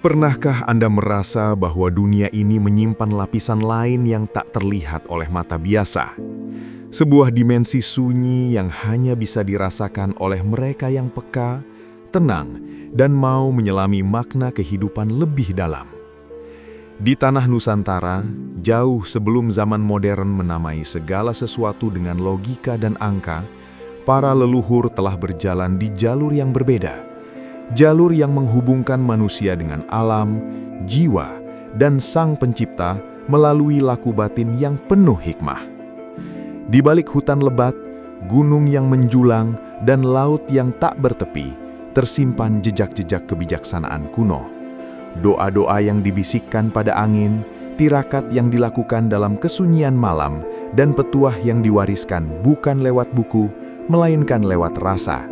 Pernahkah Anda merasa bahwa dunia ini menyimpan lapisan lain yang tak terlihat oleh mata biasa? Sebuah dimensi sunyi yang hanya bisa dirasakan oleh mereka yang peka, tenang, dan mau menyelami makna kehidupan lebih dalam. Di tanah Nusantara, jauh sebelum zaman modern menamai segala sesuatu dengan logika dan angka, para leluhur telah berjalan di jalur yang berbeda. Jalur yang menghubungkan manusia dengan alam, jiwa, dan Sang Pencipta melalui laku batin yang penuh hikmah. Di balik hutan lebat, gunung yang menjulang, dan laut yang tak bertepi, tersimpan jejak-jejak kebijaksanaan kuno. Doa-doa yang dibisikkan pada angin, tirakat yang dilakukan dalam kesunyian malam, dan petuah yang diwariskan bukan lewat buku, melainkan lewat rasa.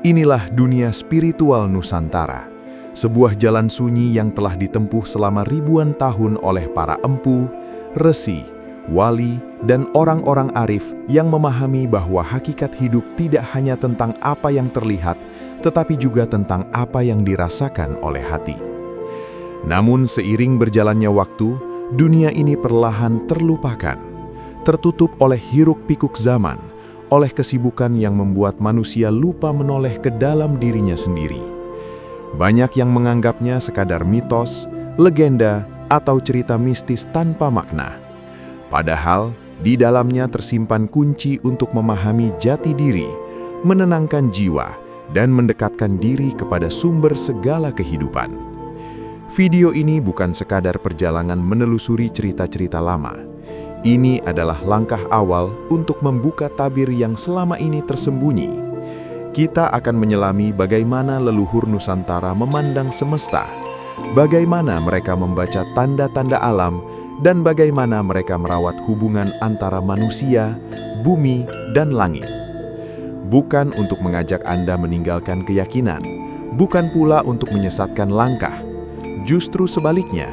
Inilah dunia spiritual Nusantara, sebuah jalan sunyi yang telah ditempuh selama ribuan tahun oleh para empu, resi, wali, dan orang-orang arif yang memahami bahwa hakikat hidup tidak hanya tentang apa yang terlihat, tetapi juga tentang apa yang dirasakan oleh hati. Namun seiring berjalannya waktu, dunia ini perlahan terlupakan, tertutup oleh hiruk-pikuk zaman, oleh kesibukan yang membuat manusia lupa menoleh ke dalam dirinya sendiri. Banyak yang menganggapnya sekadar mitos, legenda, atau cerita mistis tanpa makna. Padahal, di dalamnya tersimpan kunci untuk memahami jati diri, menenangkan jiwa, dan mendekatkan diri kepada sumber segala kehidupan. Video ini bukan sekadar perjalanan menelusuri cerita-cerita lama. Ini adalah langkah awal untuk membuka tabir yang selama ini tersembunyi. Kita akan menyelami bagaimana leluhur Nusantara memandang semesta, bagaimana mereka membaca tanda-tanda alam, dan bagaimana mereka merawat hubungan antara manusia, bumi, dan langit. Bukan untuk mengajak Anda meninggalkan keyakinan, bukan pula untuk menyesatkan langkah. Justru sebaliknya,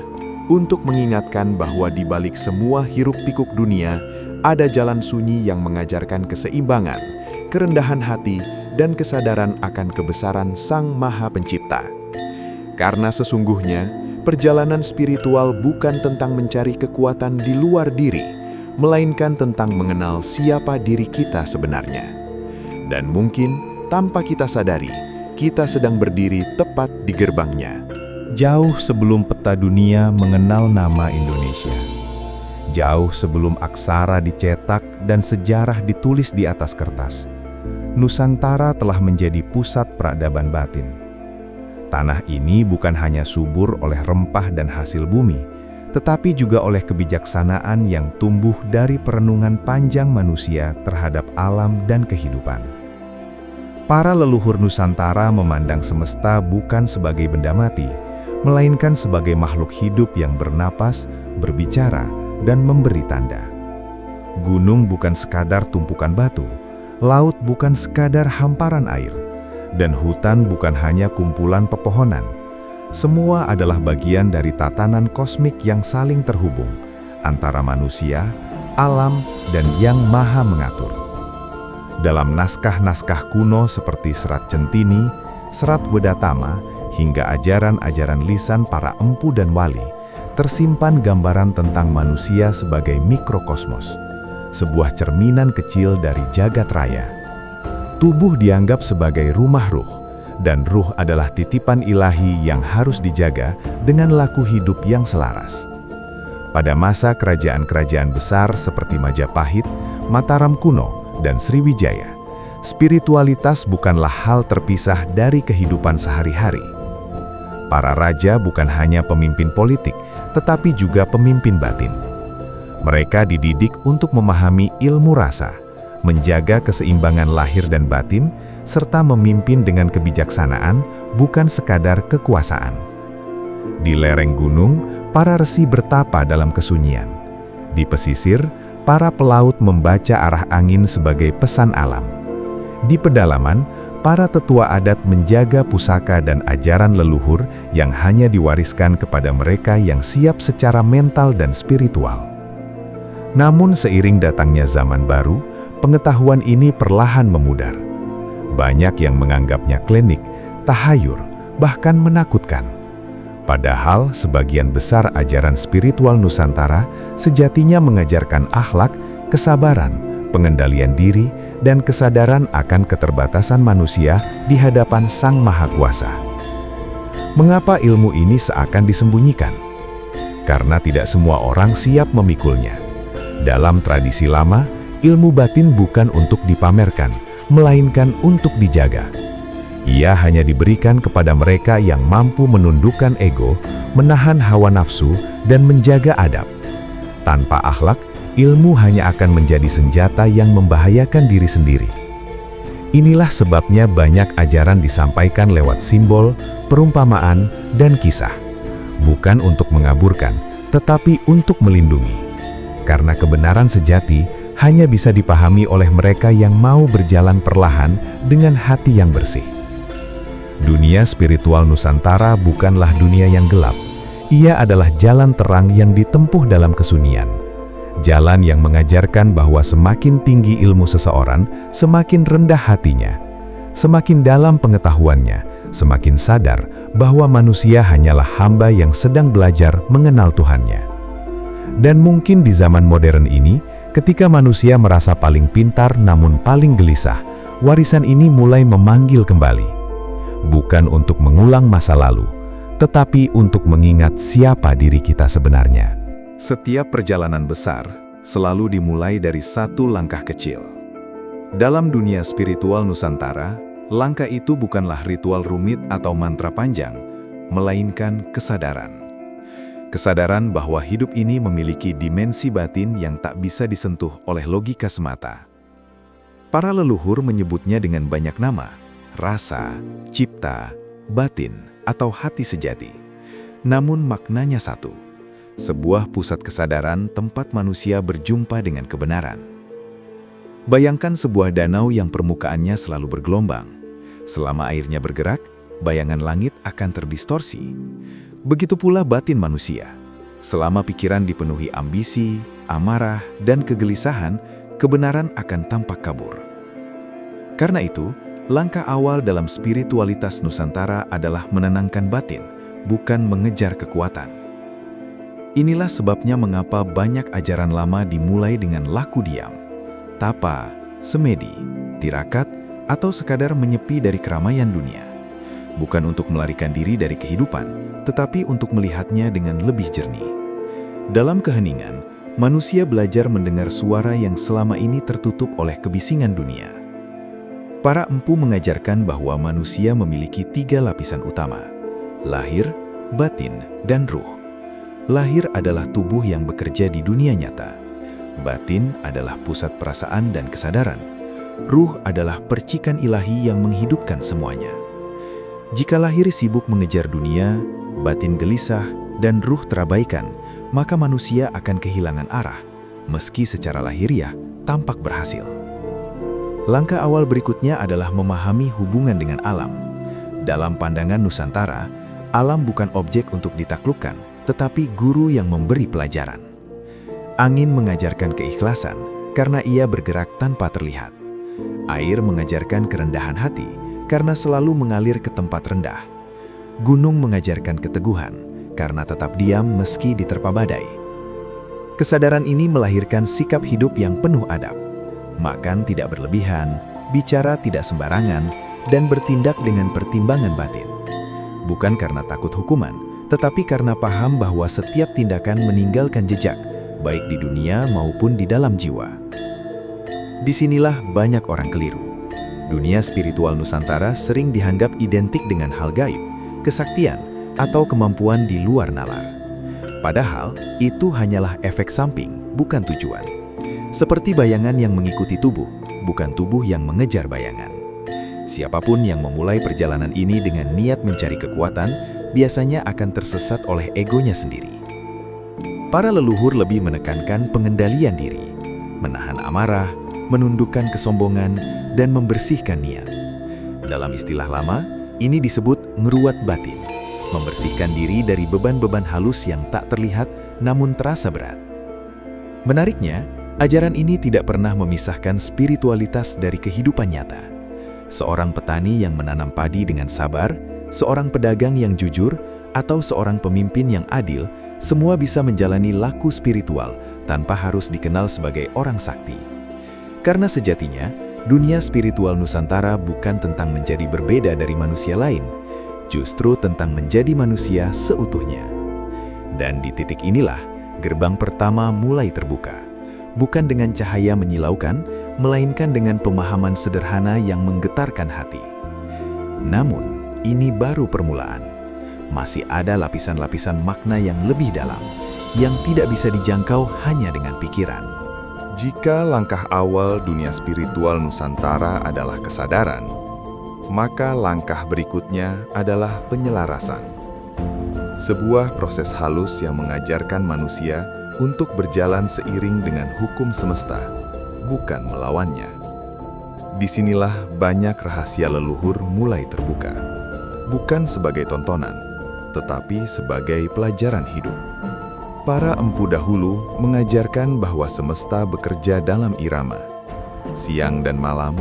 untuk mengingatkan bahwa di balik semua hiruk-pikuk dunia, ada jalan sunyi yang mengajarkan keseimbangan, kerendahan hati, dan kesadaran akan kebesaran Sang Maha Pencipta. Karena sesungguhnya, perjalanan spiritual bukan tentang mencari kekuatan di luar diri, melainkan tentang mengenal siapa diri kita sebenarnya. Dan mungkin, tanpa kita sadari, kita sedang berdiri tepat di gerbangnya. Jauh sebelum peta dunia mengenal nama Indonesia, jauh sebelum aksara dicetak dan sejarah ditulis di atas kertas, Nusantara telah menjadi pusat peradaban batin. Tanah ini bukan hanya subur oleh rempah dan hasil bumi, tetapi juga oleh kebijaksanaan yang tumbuh dari perenungan panjang manusia terhadap alam dan kehidupan. Para leluhur Nusantara memandang semesta bukan sebagai benda mati, melainkan sebagai makhluk hidup yang bernapas, berbicara, dan memberi tanda. Gunung bukan sekadar tumpukan batu, laut bukan sekadar hamparan air, dan hutan bukan hanya kumpulan pepohonan. Semua adalah bagian dari tatanan kosmik yang saling terhubung antara manusia, alam, dan Yang Maha Mengatur. Dalam naskah-naskah kuno seperti Serat Centini, Serat Wedatama, hingga ajaran-ajaran lisan para empu dan wali, tersimpan gambaran tentang manusia sebagai mikrokosmos, sebuah cerminan kecil dari jagat raya. Tubuh dianggap sebagai rumah ruh, dan ruh adalah titipan ilahi yang harus dijaga dengan laku hidup yang selaras. Pada masa kerajaan-kerajaan besar seperti Majapahit, Mataram kuno, dan Sriwijaya, spiritualitas bukanlah hal terpisah dari kehidupan sehari-hari. Para raja bukan hanya pemimpin politik, tetapi juga pemimpin batin. Mereka dididik untuk memahami ilmu rasa, menjaga keseimbangan lahir dan batin, serta memimpin dengan kebijaksanaan, bukan sekadar kekuasaan. Di lereng gunung, para resi bertapa dalam kesunyian. Di pesisir, para pelaut membaca arah angin sebagai pesan alam. Di pedalaman, para tetua adat menjaga pusaka dan ajaran leluhur yang hanya diwariskan kepada mereka yang siap secara mental dan spiritual. Namun seiring datangnya zaman baru, pengetahuan ini perlahan memudar. Banyak yang menganggapnya klinik, tahayur, bahkan menakutkan. Padahal sebagian besar ajaran spiritual Nusantara sejatinya mengajarkan akhlak, kesabaran, pengendalian diri, dan kesadaran akan keterbatasan manusia di hadapan Sang Maha Kuasa. Mengapa ilmu ini seakan disembunyikan? Karena tidak semua orang siap memikulnya. Dalam tradisi lama, ilmu batin bukan untuk dipamerkan, melainkan untuk dijaga. Ia hanya diberikan kepada mereka yang mampu menundukkan ego, menahan hawa nafsu, dan menjaga adab. Tanpa akhlak, ilmu hanya akan menjadi senjata yang membahayakan diri sendiri. Inilah sebabnya banyak ajaran disampaikan lewat simbol, perumpamaan, dan kisah. Bukan untuk mengaburkan, tetapi untuk melindungi. Karena kebenaran sejati hanya bisa dipahami oleh mereka yang mau berjalan perlahan dengan hati yang bersih. Dunia spiritual Nusantara bukanlah dunia yang gelap. Ia adalah jalan terang yang ditempuh dalam kesunyian. Jalan yang mengajarkan bahwa semakin tinggi ilmu seseorang, semakin rendah hatinya. Semakin dalam pengetahuannya, semakin sadar bahwa manusia hanyalah hamba yang sedang belajar mengenal Tuhannya. Dan mungkin di zaman modern ini, ketika manusia merasa paling pintar namun paling gelisah, warisan ini mulai memanggil kembali. Bukan untuk mengulang masa lalu, tetapi untuk mengingat siapa diri kita sebenarnya. Setiap perjalanan besar selalu dimulai dari satu langkah kecil. Dalam dunia spiritual Nusantara, langkah itu bukanlah ritual rumit atau mantra panjang, melainkan kesadaran. Kesadaran bahwa hidup ini memiliki dimensi batin yang tak bisa disentuh oleh logika semata. Para leluhur menyebutnya dengan banyak nama: rasa, cipta, batin, atau hati sejati. Namun maknanya satu, sebuah pusat kesadaran tempat manusia berjumpa dengan kebenaran. Bayangkan sebuah danau yang permukaannya selalu bergelombang. Selama airnya bergerak, bayangan langit akan terdistorsi. Begitu pula batin manusia. Selama pikiran dipenuhi ambisi, amarah, dan kegelisahan, kebenaran akan tampak kabur. Karena itu, langkah awal dalam spiritualitas Nusantara adalah menenangkan batin, bukan mengejar kekuatan. Inilah sebabnya mengapa banyak ajaran lama dimulai dengan laku diam, tapa, semedi, tirakat, atau sekadar menyepi dari keramaian dunia. Bukan untuk melarikan diri dari kehidupan, tetapi untuk melihatnya dengan lebih jernih. Dalam keheningan, manusia belajar mendengar suara yang selama ini tertutup oleh kebisingan dunia. Para empu mengajarkan bahwa manusia memiliki 3 lapisan utama: lahir, batin, dan ruh. Lahir adalah tubuh yang bekerja di dunia nyata. Batin adalah pusat perasaan dan kesadaran. Ruh adalah percikan ilahi yang menghidupkan semuanya. Jika lahir sibuk mengejar dunia, batin gelisah, dan ruh terabaikan, maka manusia akan kehilangan arah, meski secara lahiriah tampak berhasil. Langkah awal berikutnya adalah memahami hubungan dengan alam. Dalam pandangan Nusantara, alam bukan objek untuk ditaklukkan, tetapi guru yang memberi pelajaran. Angin mengajarkan keikhlasan karena ia bergerak tanpa terlihat. Air mengajarkan kerendahan hati karena selalu mengalir ke tempat rendah. Gunung mengajarkan keteguhan karena tetap diam meski diterpa badai. Kesadaran ini melahirkan sikap hidup yang penuh adab. Makan tidak berlebihan, bicara tidak sembarangan, dan bertindak dengan pertimbangan batin. Bukan karena takut hukuman, tetapi karena paham bahwa setiap tindakan meninggalkan jejak, baik di dunia maupun di dalam jiwa. Disinilah banyak orang keliru. Dunia spiritual Nusantara sering dianggap identik dengan hal gaib, kesaktian, atau kemampuan di luar nalar. Padahal, itu hanyalah efek samping, bukan tujuan. Seperti bayangan yang mengikuti tubuh, bukan tubuh yang mengejar bayangan. Siapapun yang memulai perjalanan ini dengan niat mencari kekuatan, biasanya akan tersesat oleh egonya sendiri. Para leluhur lebih menekankan pengendalian diri, menahan amarah, menundukkan kesombongan, dan membersihkan niat. Dalam istilah lama, ini disebut ngeruat batin, membersihkan diri dari beban-beban halus yang tak terlihat namun terasa berat. Menariknya, ajaran ini tidak pernah memisahkan spiritualitas dari kehidupan nyata. Seorang petani yang menanam padi dengan sabar, seorang pedagang yang jujur, atau seorang pemimpin yang adil, semua bisa menjalani laku spiritual tanpa harus dikenal sebagai orang sakti. Karena sejatinya, dunia spiritual Nusantara bukan tentang menjadi berbeda dari manusia lain, justru tentang menjadi manusia seutuhnya. Dan di titik inilah, gerbang pertama mulai terbuka. Bukan dengan cahaya menyilaukan, melainkan dengan pemahaman sederhana yang menggetarkan hati. Namun, ini baru permulaan. Masih ada lapisan-lapisan makna yang lebih dalam, yang tidak bisa dijangkau hanya dengan pikiran. Jika langkah awal dunia spiritual Nusantara adalah kesadaran, maka langkah berikutnya adalah penyelarasan. Sebuah proses halus yang mengajarkan manusia untuk berjalan seiring dengan hukum semesta, bukan melawannya. Disinilah banyak rahasia leluhur mulai terbuka, bukan sebagai tontonan, tetapi sebagai pelajaran hidup. Para empu dahulu mengajarkan bahwa semesta bekerja dalam irama. Siang dan malam,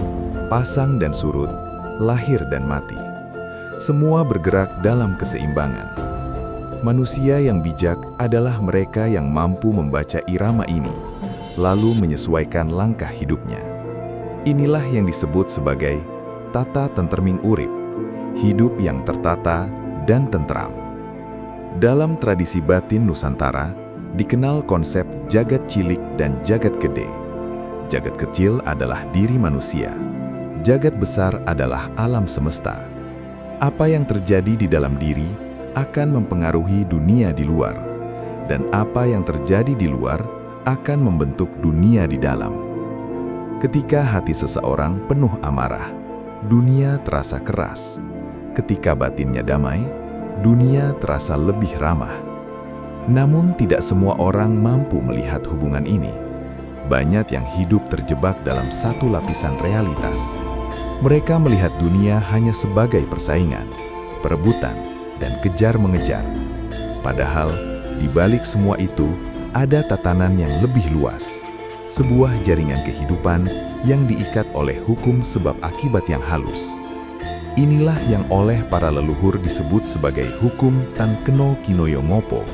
pasang dan surut, lahir dan mati. Semua bergerak dalam keseimbangan. Manusia yang bijak adalah mereka yang mampu membaca irama ini, lalu menyesuaikan langkah hidupnya. Inilah yang disebut sebagai tata tentreming urip, hidup yang tertata dan tentram. Dalam tradisi batin Nusantara, dikenal konsep jagat cilik dan jagat gede. Jagat kecil adalah diri manusia. Jagat besar adalah alam semesta. Apa yang terjadi di dalam diri akan mempengaruhi dunia di luar, dan apa yang terjadi di luar akan membentuk dunia di dalam. Ketika hati seseorang penuh amarah, dunia terasa keras. Ketika batinnya damai, dunia terasa lebih ramah. Namun tidak semua orang mampu melihat hubungan ini. Banyak yang hidup terjebak dalam satu lapisan realitas. Mereka melihat dunia hanya sebagai persaingan, perebutan, dan kejar-mengejar. Padahal, di balik semua itu, ada tatanan yang lebih luas. Sebuah jaringan kehidupan yang diikat oleh hukum sebab akibat yang halus. Inilah yang oleh para leluhur disebut sebagai hukum tan keno kinoyo ngopo,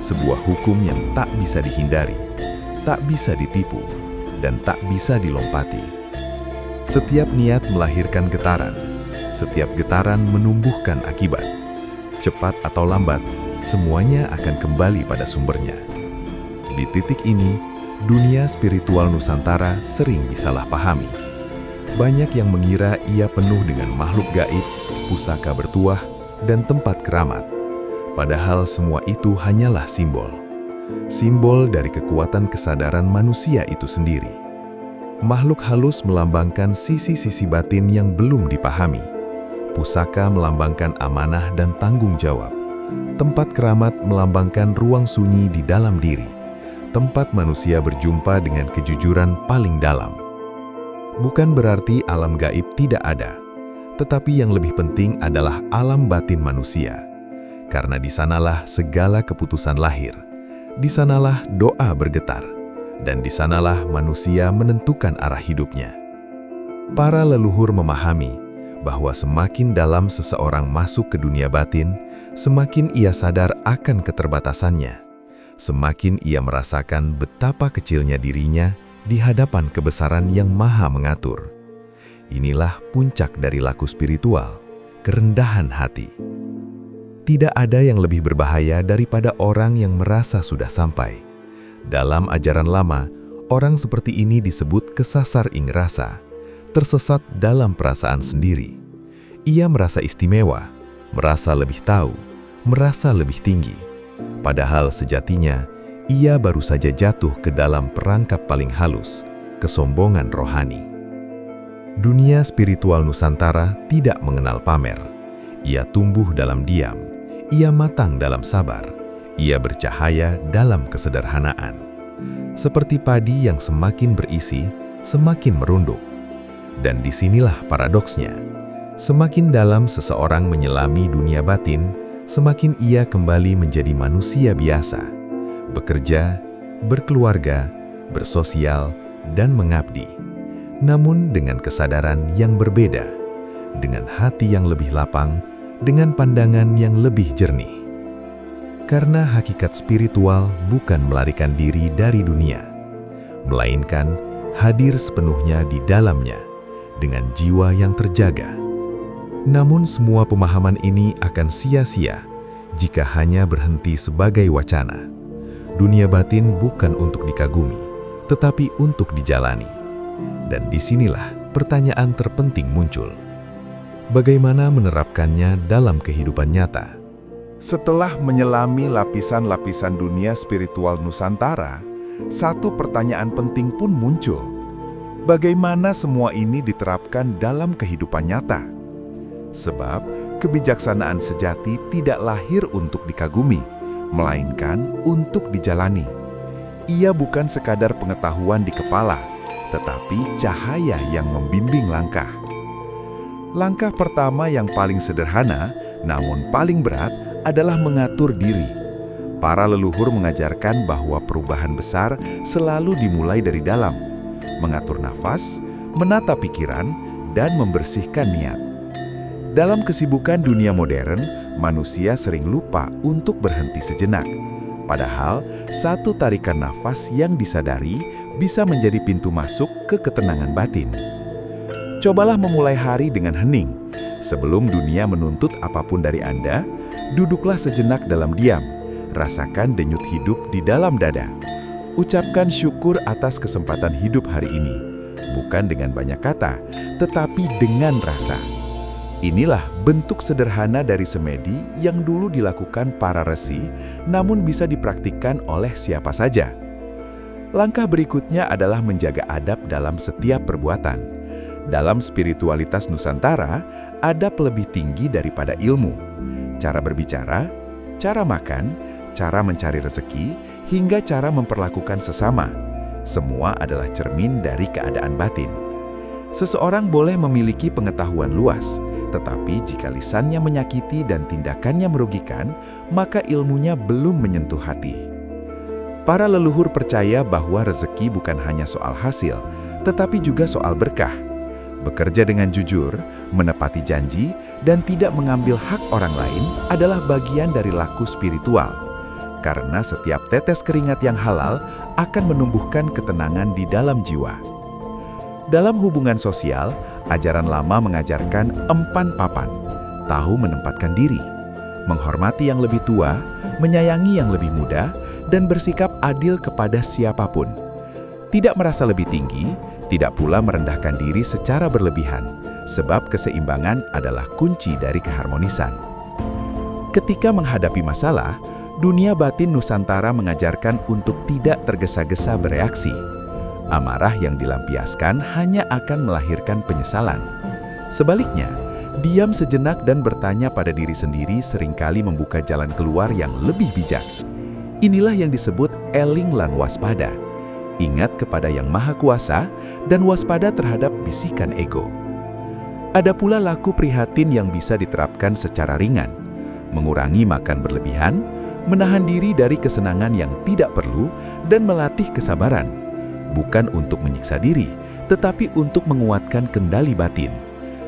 sebuah hukum yang tak bisa dihindari, tak bisa ditipu, dan tak bisa dilompati. Setiap niat melahirkan getaran, setiap getaran menumbuhkan akibat. Cepat atau lambat, semuanya akan kembali pada sumbernya. Di titik ini, dunia spiritual Nusantara sering disalahpahami. Banyak yang mengira ia penuh dengan makhluk gaib, pusaka bertuah, dan tempat keramat. Padahal semua itu hanyalah simbol. Simbol dari kekuatan kesadaran manusia itu sendiri. Makhluk halus melambangkan sisi-sisi batin yang belum dipahami. Pusaka melambangkan amanah dan tanggung jawab. Tempat keramat melambangkan ruang sunyi di dalam diri. Tempat manusia berjumpa dengan kejujuran paling dalam. Bukan berarti alam gaib tidak ada, tetapi yang lebih penting adalah alam batin manusia. Karena di sanalah segala keputusan lahir, di sanalah doa bergetar, dan di sanalah manusia menentukan arah hidupnya. Para leluhur memahami bahwa semakin dalam seseorang masuk ke dunia batin, semakin ia sadar akan keterbatasannya. Semakin ia merasakan betapa kecilnya dirinya di hadapan kebesaran yang maha mengatur. Inilah puncak dari laku spiritual, kerendahan hati. Tidak ada yang lebih berbahaya daripada orang yang merasa sudah sampai. Dalam ajaran lama, orang seperti ini disebut kesasar ing rasa, tersesat dalam perasaan sendiri. Ia merasa istimewa, merasa lebih tahu, merasa lebih tinggi. Padahal sejatinya, ia baru saja jatuh ke dalam perangkap paling halus, kesombongan rohani. Dunia spiritual Nusantara tidak mengenal pamer. Ia tumbuh dalam diam, ia matang dalam sabar, ia bercahaya dalam kesederhanaan. Seperti padi yang semakin berisi, semakin merunduk. Dan disinilah paradoksnya. Semakin dalam seseorang menyelami dunia batin, semakin ia kembali menjadi manusia biasa, bekerja, berkeluarga, bersosial, dan mengabdi. Namun dengan kesadaran yang berbeda, dengan hati yang lebih lapang, dengan pandangan yang lebih jernih. Karena hakikat spiritual bukan melarikan diri dari dunia, melainkan hadir sepenuhnya di dalamnya dengan jiwa yang terjaga. Namun semua pemahaman ini akan sia-sia jika hanya berhenti sebagai wacana. Dunia batin bukan untuk dikagumi, tetapi untuk dijalani. Dan disinilah pertanyaan terpenting muncul. Bagaimana menerapkannya dalam kehidupan nyata? Setelah menyelami lapisan-lapisan dunia spiritual Nusantara, satu pertanyaan penting pun muncul. Bagaimana semua ini diterapkan dalam kehidupan nyata? Sebab kebijaksanaan sejati tidak lahir untuk dikagumi, melainkan untuk dijalani. Ia bukan sekadar pengetahuan di kepala, tetapi cahaya yang membimbing langkah. Langkah pertama yang paling sederhana, namun paling berat, adalah mengatur diri. Para leluhur mengajarkan bahwa perubahan besar selalu dimulai dari dalam, mengatur nafas, menata pikiran, dan membersihkan niat. Dalam kesibukan dunia modern, manusia sering lupa untuk berhenti sejenak. Padahal, satu tarikan nafas yang disadari bisa menjadi pintu masuk ke ketenangan batin. Cobalah memulai hari dengan hening. Sebelum dunia menuntut apapun dari Anda, duduklah sejenak dalam diam. Rasakan denyut hidup di dalam dada. Ucapkan syukur atas kesempatan hidup hari ini. Bukan dengan banyak kata, tetapi dengan rasa. Inilah bentuk sederhana dari semedi yang dulu dilakukan para resi, namun bisa dipraktikkan oleh siapa saja. Langkah berikutnya adalah menjaga adab dalam setiap perbuatan. Dalam spiritualitas Nusantara, adab lebih tinggi daripada ilmu. Cara berbicara, cara makan, cara mencari rezeki, hingga cara memperlakukan sesama. Semua adalah cermin dari keadaan batin. Seseorang boleh memiliki pengetahuan luas, tetapi jika lisannya menyakiti dan tindakannya merugikan, maka ilmunya belum menyentuh hati. Para leluhur percaya bahwa rezeki bukan hanya soal hasil, tetapi juga soal berkah. Bekerja dengan jujur, menepati janji, dan tidak mengambil hak orang lain adalah bagian dari laku spiritual. Karena setiap tetes keringat yang halal akan menumbuhkan ketenangan di dalam jiwa. Dalam hubungan sosial, ajaran lama mengajarkan empan papan, tahu menempatkan diri, menghormati yang lebih tua, menyayangi yang lebih muda, dan bersikap adil kepada siapapun. Tidak merasa lebih tinggi, tidak pula merendahkan diri secara berlebihan, sebab keseimbangan adalah kunci dari keharmonisan. Ketika menghadapi masalah, dunia batin Nusantara mengajarkan untuk tidak tergesa-gesa bereaksi. Amarah yang dilampiaskan hanya akan melahirkan penyesalan. Sebaliknya, diam sejenak dan bertanya pada diri sendiri seringkali membuka jalan keluar yang lebih bijak. Inilah yang disebut eling lan waspada. Ingat kepada Yang Maha Kuasa dan waspada terhadap bisikan ego. Ada pula laku prihatin yang bisa diterapkan secara ringan. Mengurangi makan berlebihan, menahan diri dari kesenangan yang tidak perlu, dan melatih kesabaran. Bukan untuk menyiksa diri, tetapi untuk menguatkan kendali batin.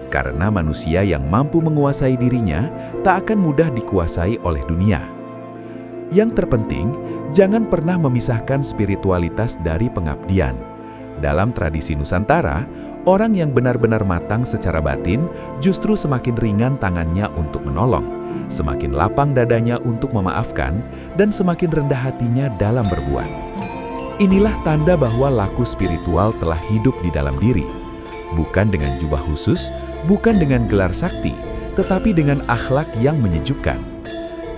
Karena manusia yang mampu menguasai dirinya tak akan mudah dikuasai oleh dunia. Yang terpenting, jangan pernah memisahkan spiritualitas dari pengabdian. Dalam tradisi Nusantara, orang yang benar-benar matang secara batin justru semakin ringan tangannya untuk menolong, semakin lapang dadanya untuk memaafkan, dan semakin rendah hatinya dalam berbuat. Inilah tanda bahwa laku spiritual telah hidup di dalam diri. Bukan dengan jubah khusus, bukan dengan gelar sakti, tetapi dengan akhlak yang menyejukkan.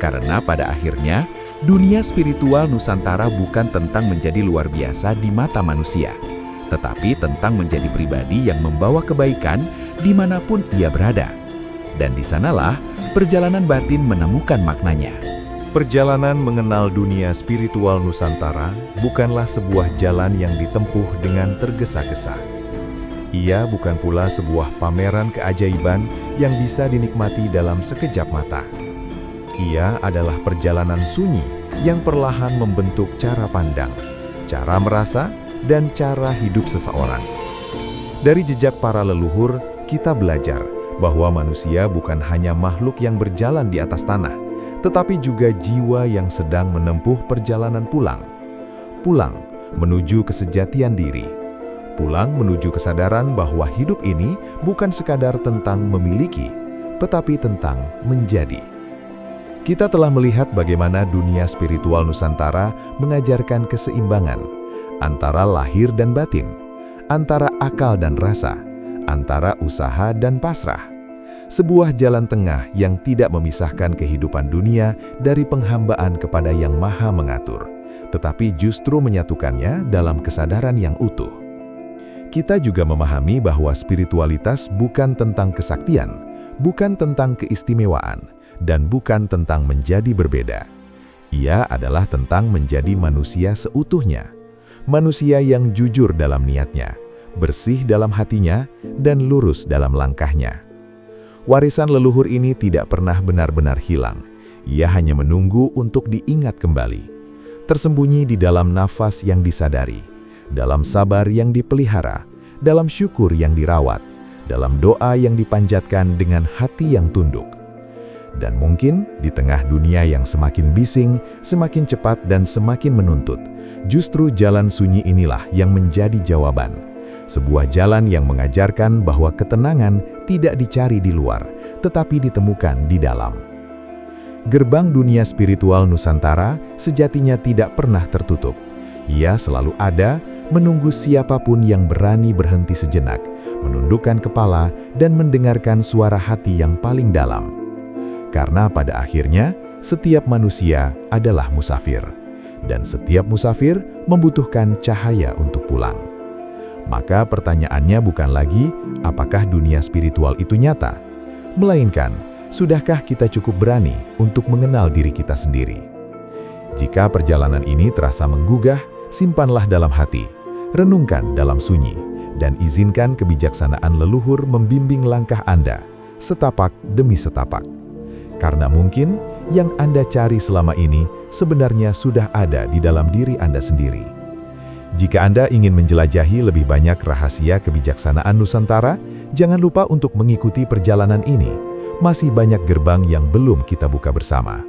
Karena pada akhirnya, dunia spiritual Nusantara bukan tentang menjadi luar biasa di mata manusia, tetapi tentang menjadi pribadi yang membawa kebaikan dimanapun ia berada. Dan di sanalah perjalanan batin menemukan maknanya. Perjalanan mengenal dunia spiritual Nusantara bukanlah sebuah jalan yang ditempuh dengan tergesa-gesa. Ia bukan pula sebuah pameran keajaiban yang bisa dinikmati dalam sekejap mata. Ia adalah perjalanan sunyi yang perlahan membentuk cara pandang, cara merasa, dan cara hidup seseorang. Dari jejak para leluhur, kita belajar bahwa manusia bukan hanya makhluk yang berjalan di atas tanah, tetapi juga jiwa yang sedang menempuh perjalanan pulang. Pulang menuju kesejatian diri. Pulang menuju kesadaran bahwa hidup ini bukan sekadar tentang memiliki, tetapi tentang menjadi. Kita telah melihat bagaimana dunia spiritual Nusantara mengajarkan keseimbangan antara lahir dan batin, antara akal dan rasa, antara usaha dan pasrah. Sebuah jalan tengah yang tidak memisahkan kehidupan dunia dari penghambaan kepada Yang Maha Mengatur, tetapi justru menyatukannya dalam kesadaran yang utuh. Kita juga memahami bahwa spiritualitas bukan tentang kesaktian, bukan tentang keistimewaan, dan bukan tentang menjadi berbeda. Ia adalah tentang menjadi manusia seutuhnya, manusia yang jujur dalam niatnya, bersih dalam hatinya, dan lurus dalam langkahnya. Warisan leluhur ini tidak pernah benar-benar hilang. Ia hanya menunggu untuk diingat kembali. Tersembunyi di dalam nafas yang disadari, dalam sabar yang dipelihara, dalam syukur yang dirawat, dalam doa yang dipanjatkan dengan hati yang tunduk. Dan mungkin di tengah dunia yang semakin bising, semakin cepat dan semakin menuntut, justru jalan sunyi inilah yang menjadi jawaban. Sebuah jalan yang mengajarkan bahwa ketenangan tidak dicari di luar, tetapi ditemukan di dalam. Gerbang dunia spiritual Nusantara sejatinya tidak pernah tertutup. Ia selalu ada, menunggu siapapun yang berani berhenti sejenak, menundukkan kepala, dan mendengarkan suara hati yang paling dalam. Karena pada akhirnya, setiap manusia adalah musafir, dan setiap musafir membutuhkan cahaya untuk pulang. Maka pertanyaannya bukan lagi apakah dunia spiritual itu nyata, melainkan sudahkah kita cukup berani untuk mengenal diri kita sendiri. Jika perjalanan ini terasa menggugah, simpanlah dalam hati, renungkan dalam sunyi, dan izinkan kebijaksanaan leluhur membimbing langkah Anda, setapak demi setapak. Karena mungkin yang Anda cari selama ini sebenarnya sudah ada di dalam diri Anda sendiri. Jika Anda ingin menjelajahi lebih banyak rahasia kebijaksanaan Nusantara, jangan lupa untuk mengikuti perjalanan ini. Masih banyak gerbang yang belum kita buka bersama.